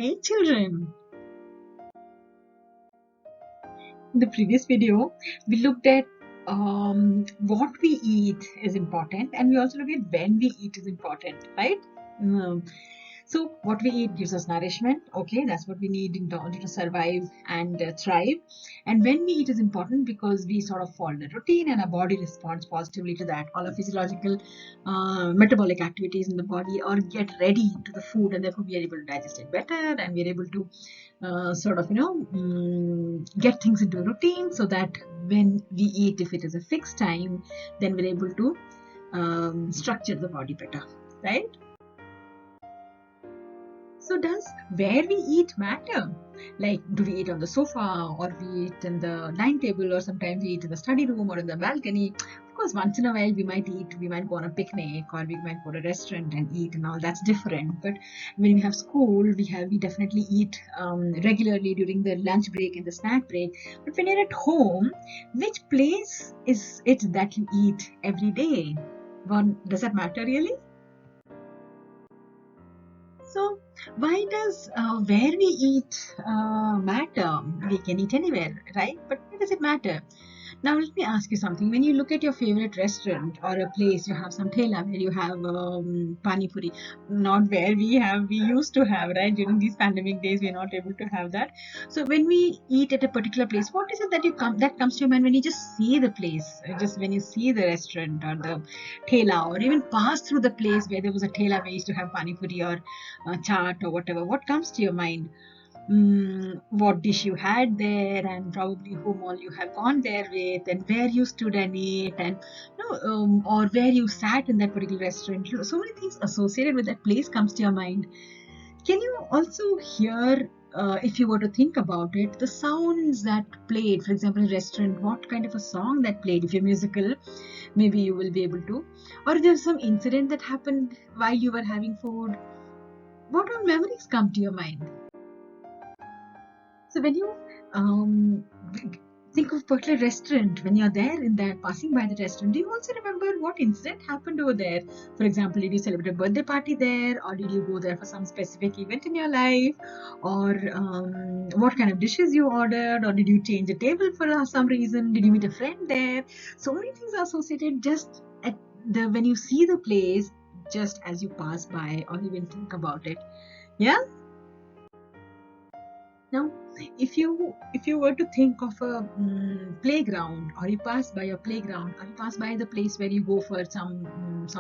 Hey children! In the previous video, we looked at what we eat is important, and we also looked at when we eat is important, right? Um, so what we eat gives us nourishment. Okay, that's what we need in order to survive and thrive. And when we eat is important because we sort of follow the routine and our body responds positively to that. All our physiological, metabolic activities in the body are get ready to the food, and therefore we are able to digest it better, and we are able to get things into a routine so that when we eat, if it is a fixed time, then we're able to structure the body better, right? So does where we eat matter? Like, do we eat on the sofa, or we eat in the dining table, or sometimes we eat in the study room or in the balcony? Of course, once in a while we might eat, we might go on a picnic, or we might go to a restaurant and eat and all. That's different. But when we have school, we definitely eat regularly during the lunch break and the snack break. But when you're at home, which place is it that you eat every day? Does that matter really? So, why does where we eat matter? We can eat anywhere, right? But why does it matter? Now, let me ask you something. When you look at your favorite restaurant or a place, you have some thela where you have pani puri, not where we used to have, right? During these pandemic days, we're not able to have that. So, when we eat at a particular place, what is it that comes to your mind when you just see the place, just when you see the restaurant or the thela, or even pass through the place where there was a thela where you used to have pani puri or chaat or whatever? What comes to your mind? What dish you had there, and probably whom all you have gone there with, and where you stood and ate, and or where you sat in that particular restaurant. So many things associated with that place comes to your mind. Can you also hear, if you were to think about it, the sounds that played? For example, in a restaurant, what kind of a song that played? If you're musical, maybe you will be able to. Or if there's some incident that happened while you were having food, what all memories come to your mind? So when you um, think of a particular restaurant, when you're there in that passing by the restaurant, do you also remember what incident happened over there? For example, did you celebrate a birthday party there, or did you go there for some specific event in your life, or what kind of dishes you ordered, or did you change a table for some reason? Did you meet a friend there? So many things are associated just at the when you see the place, just as you pass by, or even think about it. Yeah. Now, if you were to think of a playground, or you pass by a playground, or you pass by the place where you go for some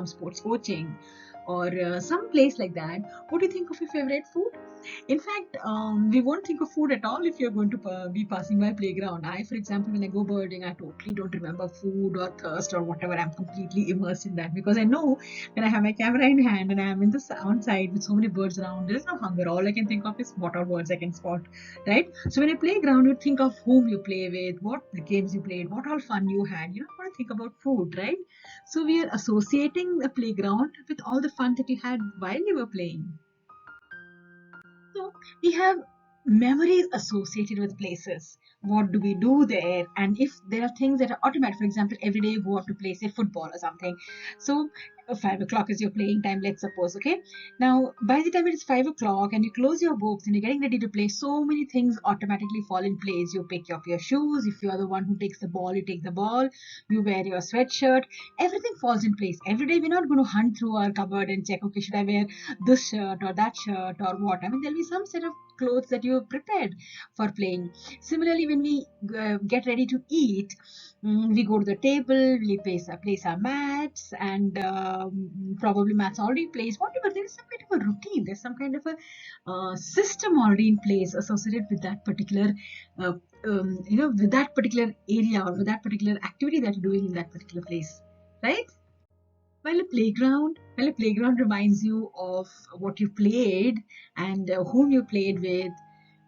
sports coaching, or some place like that, what do you think of your favorite food? In fact, we won't think of food at all if you're going to be passing by a playground. I, for example, when I go birding, I totally don't remember food or thirst or whatever. I'm completely immersed in that because I know when I have my camera in hand and I'm in the sound side with so many birds around, there is no hunger. All I can think of is what all birds I can spot, right? So when I play ground, you think of whom you play with, what the games you played, what all fun you had. You don't want to think about food, right? So we are associating the playground with all the fun that you had while you were playing. So we have memories associated with places. What do we do there? And if there are things that are automatic, for example, every day you go out to play, say, football or something. So 5 o'clock is your playing time, let's suppose, okay? Now, by the time it is 5 o'clock and you close your books and you're getting ready to play, so many things automatically fall in place. You pick up your shoes. If you are the one who takes the ball, you take the ball. You wear your sweatshirt. Everything falls in place. Every day we're not going to hunt through our cupboard and check, okay, should I wear this shirt or that shirt or what? I mean, there'll be some set of clothes that you have prepared for playing. Similarly, when we get ready to eat, we go to the table, we place our mats, and probably mats already placed. Whatever, there is some kind of a routine. There's some kind of a system already in place associated with that particular, uh, with that particular area or with that particular activity that you're doing in that particular place, right? While a playground reminds you of what you played and whom you played with,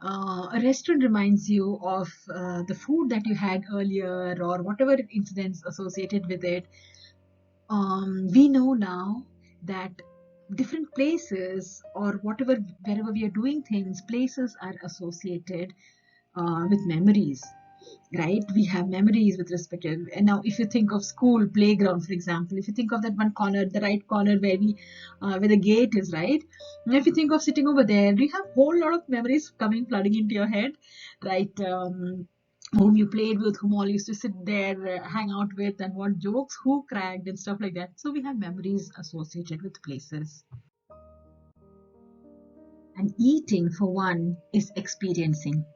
a restaurant reminds you of the food that you had earlier or whatever incidents associated with it. We know now that different places or wherever we are doing things, places are associated with memories. right? We have memories with respect to, and now if you think of school playground, for example, if you think of that one corner, the right corner where where the gate is, right? And if you think of sitting over there, do you have a whole lot of memories coming flooding into your head, right? Whom you played with, whom all used to sit there, hang out with, and what jokes who cracked and stuff like that. So we have memories associated with places. And eating, for one, is experiencing.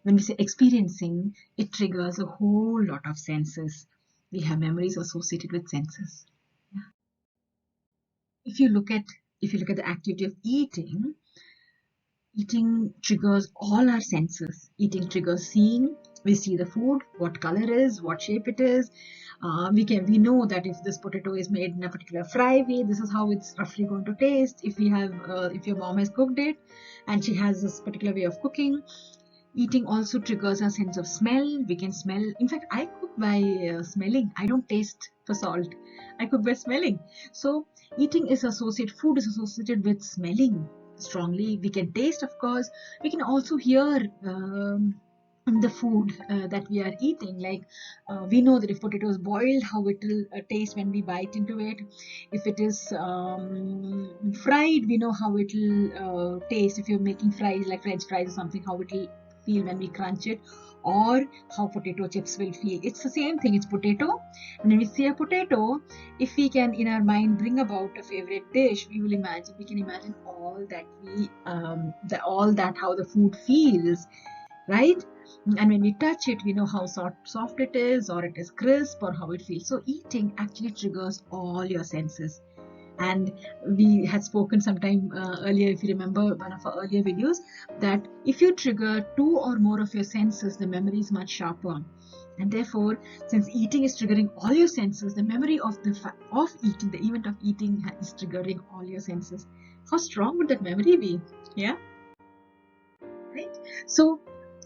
When we say experiencing, it triggers a whole lot of senses. We have memories associated with senses. Yeah. If you look at the activity of eating, eating triggers all our senses. Eating triggers seeing. We see the food, what color is, what shape it is. We know that if this potato is made in a particular fry way, this is how it's roughly going to taste. If your mom has cooked it, and she has this particular way of cooking. Eating also triggers a sense of smell. We can smell. In fact, I cook by smelling. I don't taste for salt. I cook by smelling. So food is associated with smelling strongly. We can taste, of course. We can also hear the food that we are eating. Like we know that if potato is boiled, how it will taste when we bite into it. If it is fried, we know how it will taste. If you're making fries like French fries or something, how it will feel when we crunch it, or how potato chips will feel. It's the same thing. It's potato, and when we see a potato, if we can in our mind bring about a favorite dish, we can imagine all that how the food feels, right? And when we touch it, we know how soft it is, or it is crisp, or how it feels. So eating actually triggers all your senses. And we had spoken sometime earlier, if you remember one of our earlier videos, that if you trigger two or more of your senses, the memory is much sharper. And therefore, since eating is triggering all your senses, the memory of eating, the event of eating, is triggering all your senses. How strong would that memory be? Yeah, right? So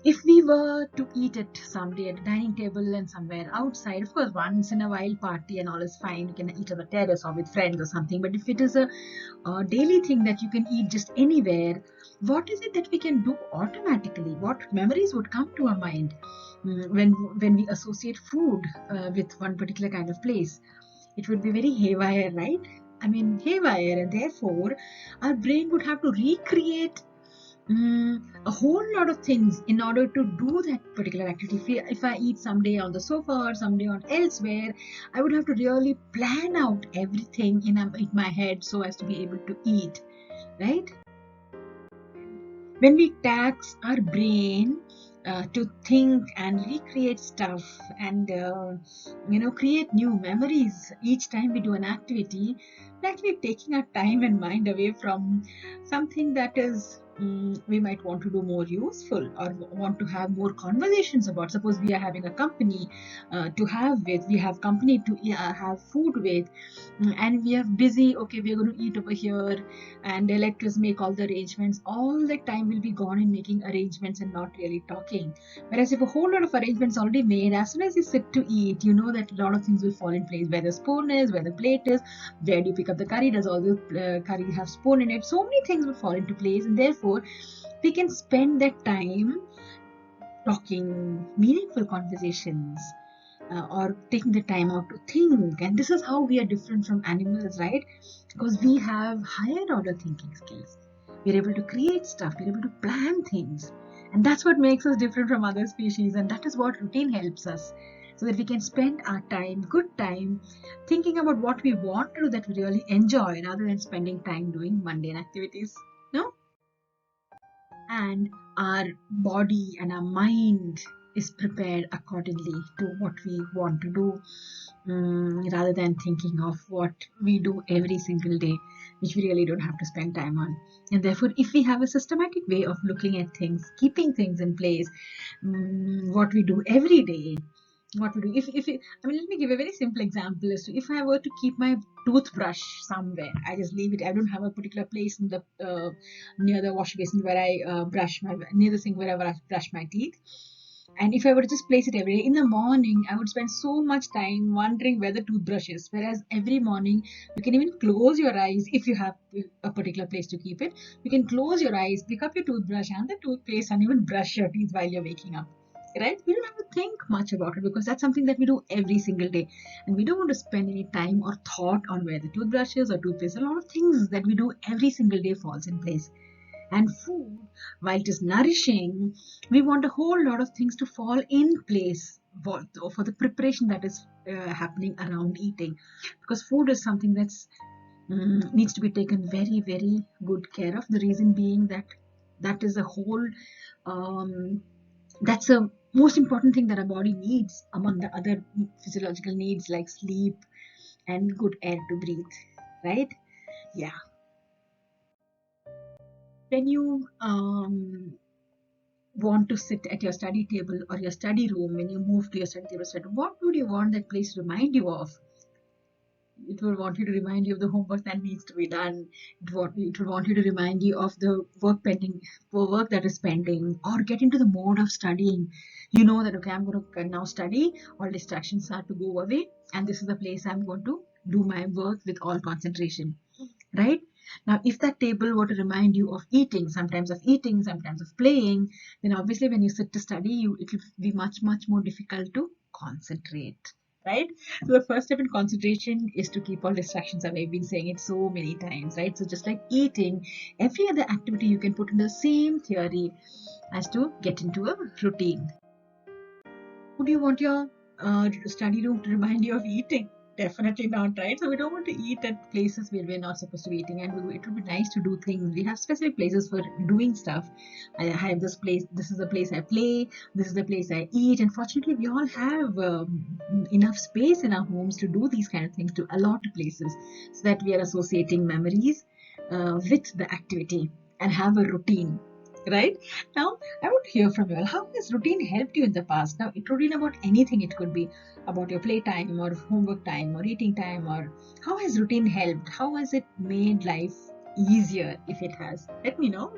if we were to eat it someday at a dining table and somewhere outside, of course, once in a while party and all is fine, you can eat on the terrace or with friends or something. But if it is a daily thing that you can eat just anywhere, what is it that we can do automatically? What memories would come to our mind when we associate food with one particular kind of place? It would be very haywire, right? I mean, haywire, and therefore our brain would have to recreate a whole lot of things in order to do that particular activity. If I eat someday on the sofa or someday on elsewhere, I would have to really plan out everything in my head so as to be able to eat, right? When we tax our brain to think and recreate stuff and create new memories each time we do an activity, we're actually taking our time and mind away from something that is we might want to do more useful or want to have more conversations about. Suppose we are having a company we have company to have food with, and we are busy. Okay, we are going to eat over here, and let us make all the arrangements. All the time will be gone in making arrangements and not really talking. Whereas if a whole lot of arrangements already made, as soon as you sit to eat, you know that a lot of things will fall in place. Where the spoon is, where the plate is, where do you pick up the curry, does all the curry have spoon in it? So many things will fall into place, and therefore we can spend that time talking meaningful conversations, or taking the time out to think. And this is how we are different from animals, right? Because we have higher order thinking skills. We're able to create stuff, we're able to plan things. And that's what makes us different from other species. And that is what routine helps us. So that we can spend our time, good time, thinking about what we want to do that we really enjoy rather than spending time doing mundane activities. No? And our body and our mind is prepared accordingly to what we want to do, rather than thinking of what we do every single day, which we really don't have to spend time on. And therefore, if we have a systematic way of looking at things, keeping things in place, what we do every day, what we do, let me give a very simple example as to if I were to keep my toothbrush somewhere, I just leave it. I don't have a particular place in the near the wash basin where I near the sink where I brush my teeth. And if I were to just place it every day in the morning, I would spend so much time wondering where the toothbrush is. Whereas every morning, you can even close your eyes if you have a particular place to keep it. You can close your eyes, pick up your toothbrush and the toothpaste, and even brush your teeth while you're waking up. right? We don't have to think much about it because that's something that we do every single day, and we don't want to spend any time or thought on where the toothbrush is or toothpaste. A lot of things that we do every single day falls in place. And food, while it is nourishing, we want a whole lot of things to fall in place for the preparation that is happening around eating, because food is something that's needs to be taken very, very good care of. The reason being that that is a whole um, that's a most important thing that our body needs among the other physiological needs like sleep and good air to breathe, right? Yeah. When you want to sit at your study table or your study room, when you move to your study table, what would you want that place to remind you of? It will want you to remind you of the homework that needs to be done. It will want you to remind you of the work that is pending, or get into the mode of studying. You know that, okay, I'm going to now study, all distractions are to go away, and this is the place I'm going to do my work with all concentration, right? Now, if that table were to remind you of eating, sometimes of playing, then obviously when you sit to study, it will be much, much more difficult to concentrate, right? So the first step in concentration is to keep all distractions away. I've been saying it so many times, right? So just like eating, every other activity you can put in the same theory as to get into a routine. Would you want your study room to remind you of eating? Definitely not, right? So we don't want to eat at places where we're not supposed to be eating, and it would be nice to do things. We have specific places for doing stuff. I have this place. This is the place I play. This is the place I eat. And fortunately, we all have enough space in our homes to do these kind of things, to allot places, so that we are associating memories with the activity and have a routine, right? Now, I want to hear from you. How has routine helped you in the past? Now, routine about anything. It could be about your playtime or homework time or eating time, or how has routine helped? How has it made life easier if it has? Let me know.